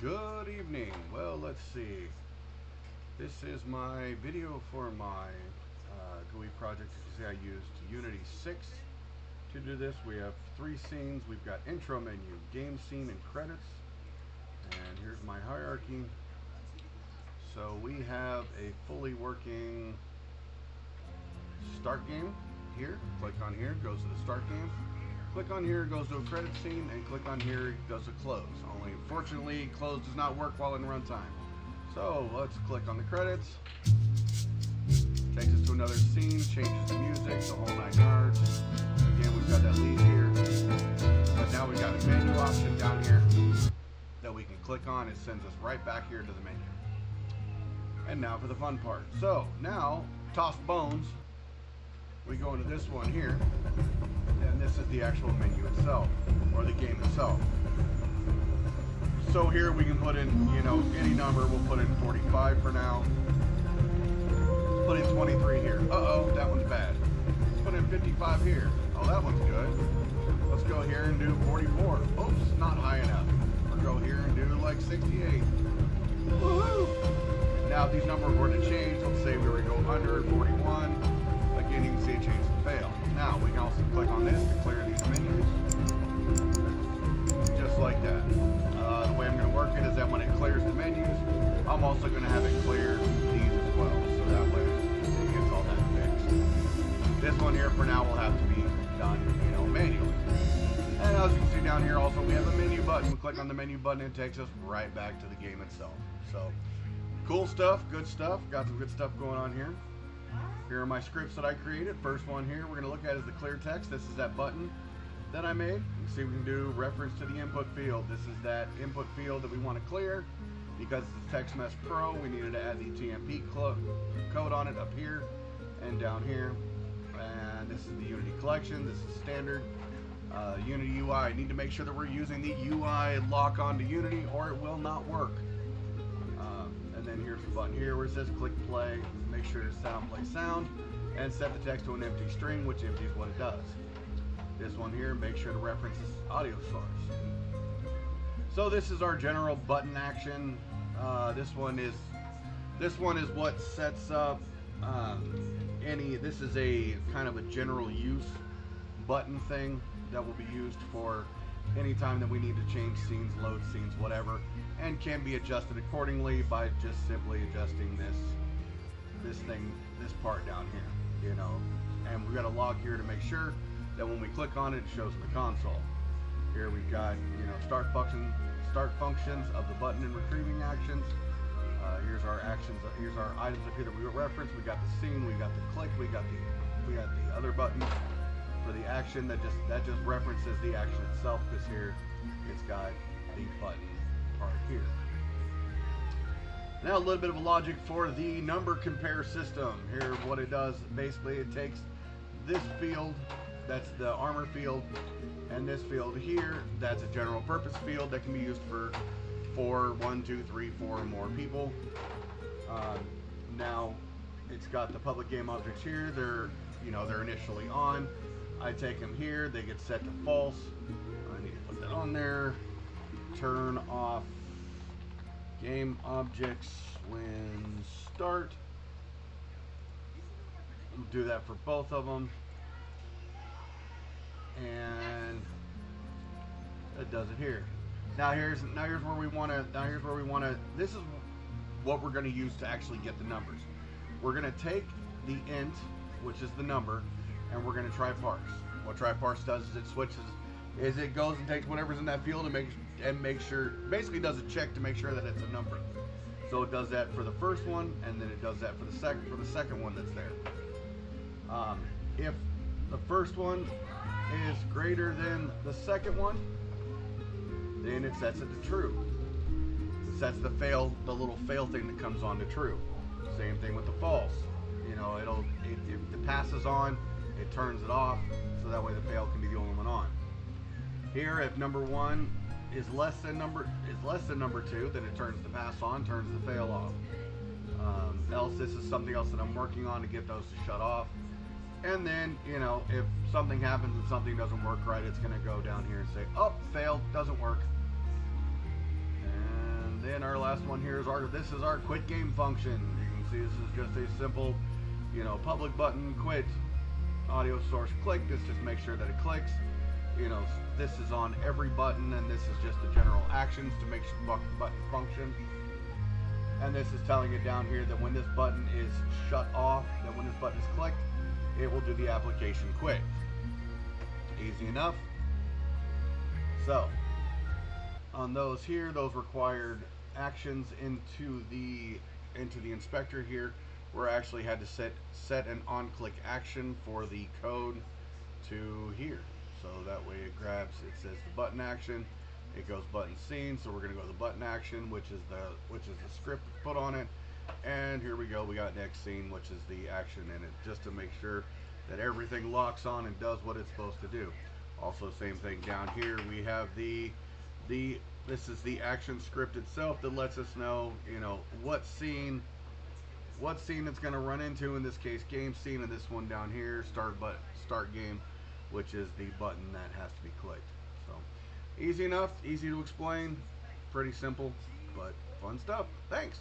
Good evening. Well, let's see. This is my video for my GUI project. As you see, I used Unity 6 to do this. We have three scenes. We've got intro menu, game scene, and credits. And here's my hierarchy. So we have a fully working start game here. Click on here, goes to the start game. Click on here, goes to a credit scene, and click on here, goes to close. Only, unfortunately, close does not work while in runtime. So let's click on the credits. Takes us to another scene, changes the music, the whole 9 yards. Again, we've got that lead here. But now we've got a menu option down here that we can click on. It sends us right back here to the menu. And now for the fun part. So now, toss bones. We go into this one here, and this is the actual menu itself, or the game itself. So here we can put in, any number. We'll put in 45 for now. Let's put in 23 here. Uh-oh, that one's bad. Let's put in 55 here. Oh, that one's good. Let's go here and do 44. Oops, not high enough. We'll go here and do like 68. Woohoo! Now if these numbers were to change, let's say we were to go under 41. Again, you can see it change to fail. Now, we can also click on this to clear these menus. Just like that. The way I'm going to work it is that when it clears the menus, I'm also going to have it clear these as well. So that way, it gets all that fixed. This one here, for now, will have to be done, manually. And as you can see down here, also, we have a menu button. We click on the menu button, and it takes us right back to the game itself. So, cool stuff, good stuff. Got some good stuff going on here. Here are my scripts that I created. First one here we're going to look at is the clear text. This is that button that I made. You can see we can do reference to the input field. This is that input field that we want to clear because it's TextMesh Pro. We needed to add the TMP code on it up here and down here. And this is the Unity collection. This is standard Unity UI. I need to make sure that we're using the UI lock onto Unity or it will not work. And then here's the button here where it says click play. Make sure to play sound, and set the text to an empty string, which empties what it does. This one here, make sure to reference this audio source. So this is our general button action. This one is what sets up this is a kind of a general use button thing that will be used for any time that we need to change scenes, load scenes, whatever, and can be adjusted accordingly by just simply adjusting this part down here, and we've got a log here to make sure that when we click on it, it shows in the console. Here we've got, start functions of the button and retrieving actions. Here's our actions. Here's our items up here that we reference. We got the scene. We got the click. We got the other buttons for the action that just references the action itself, because here it's got the button part here. Now a little bit of a logic for the number compare system. Here what it does, basically it takes this field, that's the armor field, and this field here, that's a general purpose field that can be used for 1, 2, 3, 4 or more people. Now it's got the public game objects here. They're initially on. I take them here, they get set to false. I need to put that on there. Turn off game objects when start. We'll do that for both of them, and it does it here. Now here's where we want to. This is what we're going to use to actually get the numbers. We're going to take the int, which is the number, and we're going to try parse. What try parse does is it goes and takes whatever's in that field and makes sure, basically does a check to make sure that it's a number. So it does that for the first one, and then it does that for the second one that's there. If the first one is greater than the second one, then it sets it to true. It sets the little fail thing that comes on to true. Same thing with the false. If the pass is on, it turns it off, so that way the fail can be the only one on. Here, if number 1 is less than number 2, then it turns the pass on, turns the fail off. Else, this is something else that I'm working on to get those to shut off. And then, if something happens and something doesn't work right, it's going to go down here and say, oh, failed, doesn't work. And then our last one here is this is our quit game function. You can see this is just a simple, you know, public button quit, audio source click. This just makes sure that it clicks. You know, this is on every button, and this is just the general actions to make sure the button function. And this is telling it down here that when this button is shut off, that when this button is clicked, it will do the application quit. Easy enough. So, on those here, those required actions into the inspector here, where I actually had to set an on-click action for the code to here. So that way it grabs, it says the button action, it goes button scene, so we're gonna go to the button action, which is the script put on it, and here we go, we got next scene, which is the action in it, just to make sure that everything locks on and does what it's supposed to do. Also, same thing down here, we have this is the action script itself that lets us know, you know, what scene it's going to run into, in this case game scene, and this one down here, start game, which is the button that has to be clicked. So easy enough, easy to explain, pretty simple, but fun stuff. Thanks.